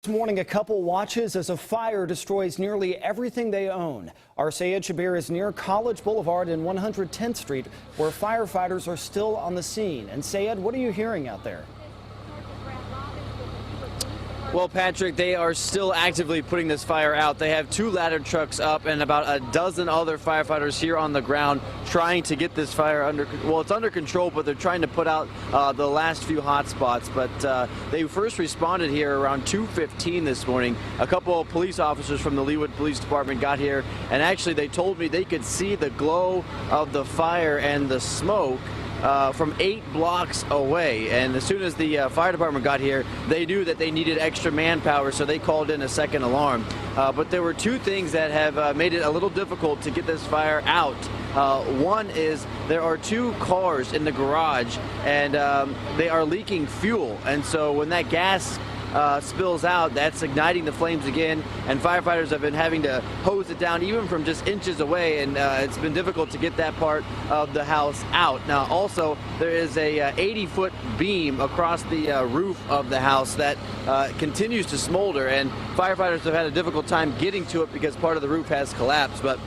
This morning, a couple watches as a fire destroys nearly everything they own. Our KSHB is near College Boulevard and 110th Street, where firefighters are still on the scene. And Sayed, what are you hearing out there? Well, Patrick, they are still actively putting this fire out. They have 2 ladder trucks up and about a dozen other firefighters here on the ground trying to get this fire under, well, it's under control, but they're trying to put out the last few hot spots. But they first responded here around 2:15 this morning. A couple of police officers from the Leawood Police Department got here, and actually they told me they could see the glow of the fire and the smoke from 8 blocks away. And as soon as the fire department got here, they knew that they needed extra manpower, so they called in a second alarm. But there were 2 things that have made it a little difficult to get this fire out. One is there are 2 cars in the garage, and they are leaking fuel. And so when that gas spills out, that's igniting the flames again, and firefighters have been having to hose it down even from just inches away, and it's been difficult to get that part of the house out. Now also there is a 80-foot beam across the roof of the house that continues to smolder, and firefighters have had a difficult time getting to it because part of the roof has collapsed. But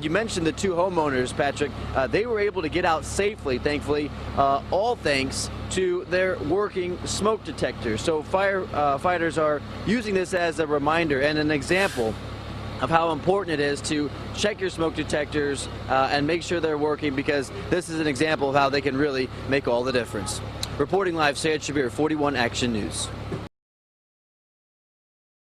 you mentioned the 2 homeowners, Patrick. They were able to get out safely, thankfully, all thanks to their working smoke detectors. So firefighters are using this as a reminder and an example of how important it is to check your smoke detectors and make sure they're working, because this is an example of how they can really make all the difference. Reporting live, KSHB 41 Action News.